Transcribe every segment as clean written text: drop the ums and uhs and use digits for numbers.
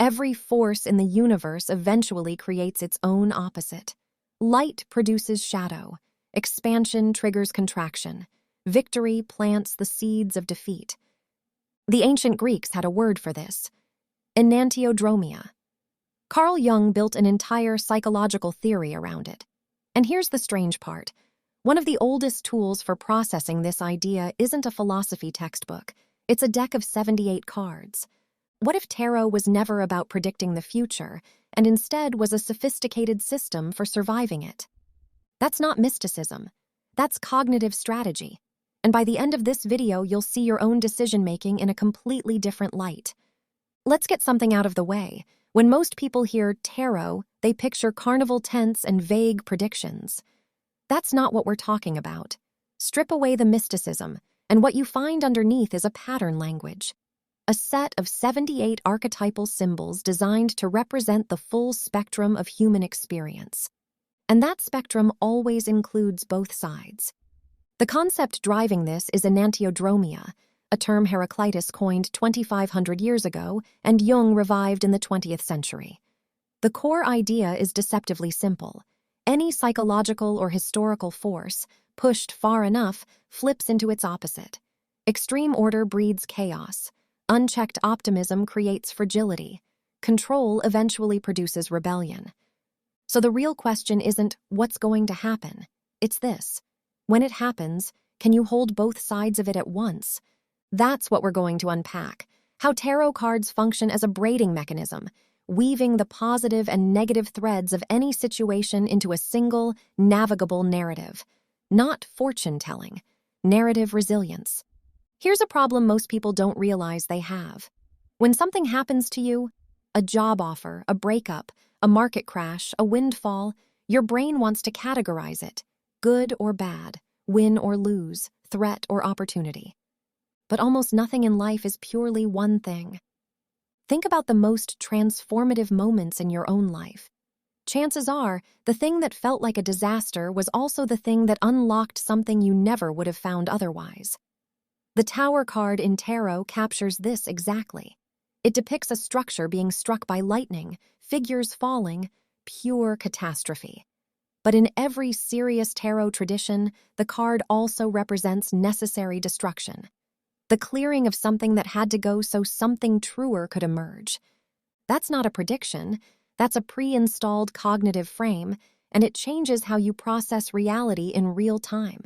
Every force in the universe eventually creates its own opposite. Light produces shadow. Expansion triggers contraction. Victory plants the seeds of defeat. The ancient Greeks had a word for this: Enantiodromia. Carl Jung built an entire psychological theory around it. And here's the strange part. One of the oldest tools for processing this idea isn't a philosophy textbook. It's a deck of 78 cards. What if tarot was never about predicting the future, and instead was a sophisticated system for surviving it? That's not mysticism. That's cognitive strategy. And by the end of this video, you'll see your own decision-making in a completely different light. Let's get something out of the way. When most people hear tarot, they picture carnival tents and vague predictions. That's not what we're talking about. Strip away the mysticism, and what you find underneath is a pattern language. A set of 78 archetypal symbols designed to represent the full spectrum of human experience. And that spectrum always includes both sides. The concept driving this is Enantiodromia, a term Heraclitus coined 2,500 years ago and Jung revived in the 20th century. The core idea is deceptively simple. Any psychological or historical force, pushed far enough, flips into its opposite. Extreme order breeds chaos. Unchecked optimism creates fragility. Control eventually produces rebellion. So the real question isn't what's going to happen. It's this: when it happens, can you hold both sides of it at once? That's what we're going to unpack. How tarot cards function as a braiding mechanism, weaving the positive and negative threads of any situation into a single, navigable narrative. Not fortune-telling, narrative resilience. Here's a problem most people don't realize they have. When something happens to you, a job offer, a breakup, a market crash, a windfall, your brain wants to categorize it: good or bad, win or lose, threat or opportunity. But almost nothing in life is purely one thing. Think about the most transformative moments in your own life. Chances are, the thing that felt like a disaster was also the thing that unlocked something you never would have found otherwise. The Tower card in tarot captures this exactly. It depicts a structure being struck by lightning, figures falling, pure catastrophe. But in every serious tarot tradition, the card also represents necessary destruction. The clearing of something that had to go so something truer could emerge. That's not a prediction, that's a pre-installed cognitive frame, and it changes how you process reality in real time.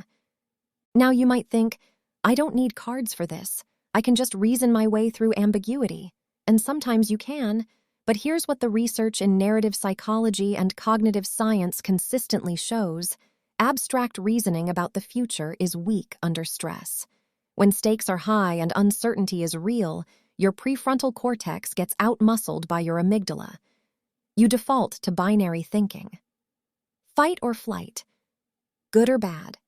Now you might think, I don't need cards for this. I can just reason my way through ambiguity. And sometimes you can, but here's what the research in narrative psychology and cognitive science consistently shows: abstract reasoning about the future is weak under stress. When stakes are high and uncertainty is real, your prefrontal cortex gets outmuscled by your amygdala. You default to binary thinking. Fight or flight. Good or bad.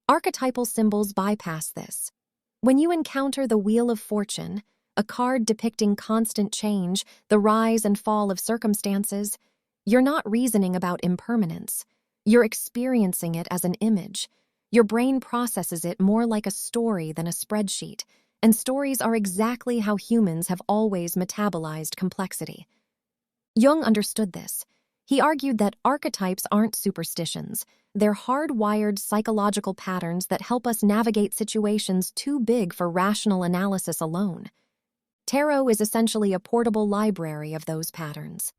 Archetypal symbols bypass this. When you encounter the Wheel of Fortune, a card depicting constant change, the rise and fall of circumstances, you're not reasoning about impermanence. You're experiencing it as an image. Your brain processes it more like a story than a spreadsheet, and stories are exactly how humans have always metabolized complexity. Jung understood this. He argued that archetypes aren't superstitions. They're hardwired psychological patterns that help us navigate situations too big for rational analysis alone. Tarot is essentially a portable library of those patterns.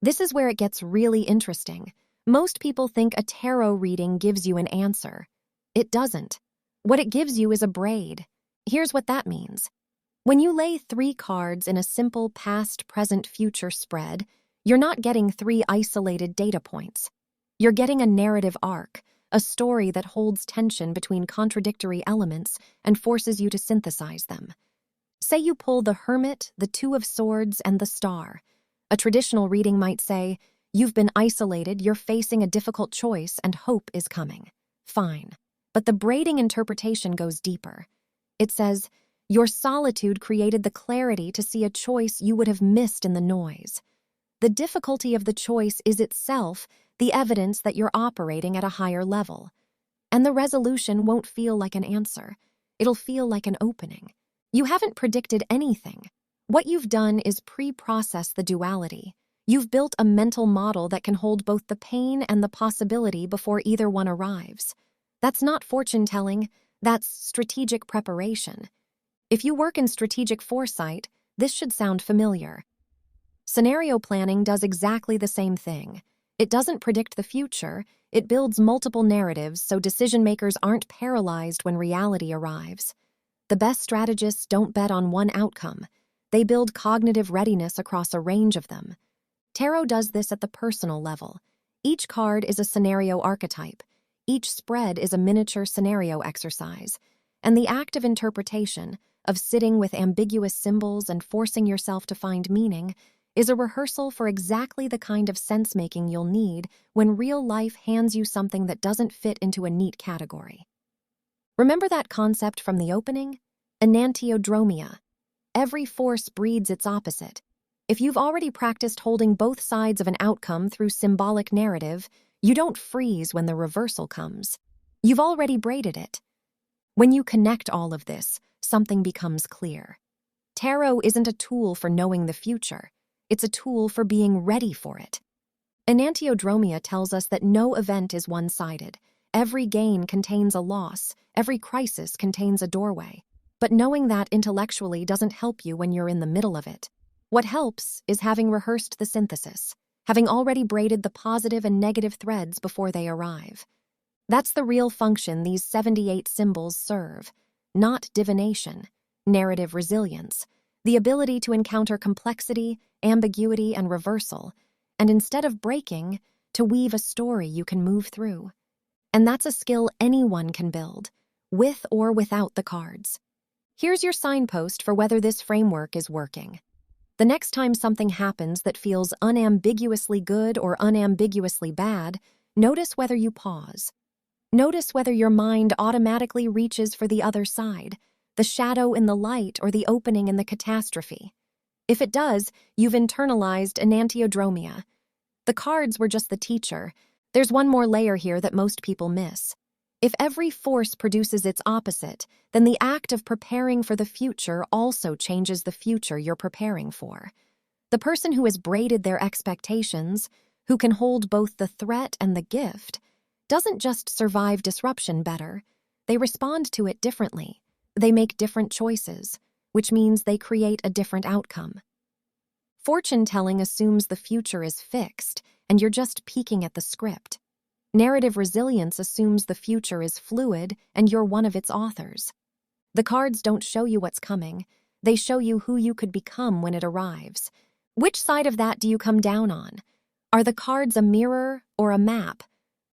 This is where it gets really interesting. Most people think a tarot reading gives you an answer. It doesn't. What it gives you is a braid. Here's what that means. When you lay 3 cards in a simple past, present, future spread, you're not getting 3 isolated data points. You're getting a narrative arc, a story that holds tension between contradictory elements and forces you to synthesize them. Say you pull the Hermit, the Two of Swords, and the Star. A traditional reading might say, you've been isolated, you're facing a difficult choice, and hope is coming. Fine. But the braiding interpretation goes deeper. It says, your solitude created the clarity to see a choice you would have missed in the noise. The difficulty of the choice is itself the evidence that you're operating at a higher level. And the resolution won't feel like an answer. It'll feel like an opening. You haven't predicted anything. What you've done is pre-process the duality. You've built a mental model that can hold both the pain and the possibility before either one arrives. That's not fortune-telling, that's strategic preparation. If you work in strategic foresight, this should sound familiar. Scenario planning does exactly the same thing. It doesn't predict the future, it builds multiple narratives so decision-makers aren't paralyzed when reality arrives. The best strategists don't bet on one outcome. They build cognitive readiness across a range of them. Tarot does this at the personal level. Each card is a scenario archetype. Each spread is a miniature scenario exercise. And the act of interpretation, of sitting with ambiguous symbols and forcing yourself to find meaning, is a rehearsal for exactly the kind of sense-making you'll need when real life hands you something that doesn't fit into a neat category. Remember that concept from the opening? Enantiodromia. Every force breeds its opposite. If you've already practiced holding both sides of an outcome through symbolic narrative, you don't freeze when the reversal comes. You've already braided it. When you connect all of this, something becomes clear. Tarot isn't a tool for knowing the future. It's a tool for being ready for it. Enantiodromia tells us that no event is one-sided. Every gain contains a loss. Every crisis contains a doorway. But knowing that intellectually doesn't help you when you're in the middle of it. What helps is having rehearsed the synthesis, having already braided the positive and negative threads before they arrive. That's the real function these 78 symbols serve, not divination, narrative resilience, the ability to encounter complexity, ambiguity, and reversal, and instead of breaking, to weave a story you can move through. And that's a skill anyone can build, with or without the cards. Here's your signpost for whether this framework is working. The next time something happens that feels unambiguously good or unambiguously bad, notice whether you pause. Notice whether your mind automatically reaches for the other side, the shadow in the light or the opening in the catastrophe. If it does, you've internalized enantiodromia. The cards were just the teacher. There's one more layer here that most people miss. If every force produces its opposite, then the act of preparing for the future also changes the future you're preparing for. The person who has braided their expectations, who can hold both the threat and the gift, doesn't just survive disruption better, they respond to it differently. They make different choices, which means they create a different outcome. Fortune-telling assumes the future is fixed, and you're just peeking at the script. Narrative resilience assumes the future is fluid, and you're one of its authors. The cards don't show you what's coming. They show you who you could become when it arrives. Which side of that do you come down on? Are the cards a mirror or a map,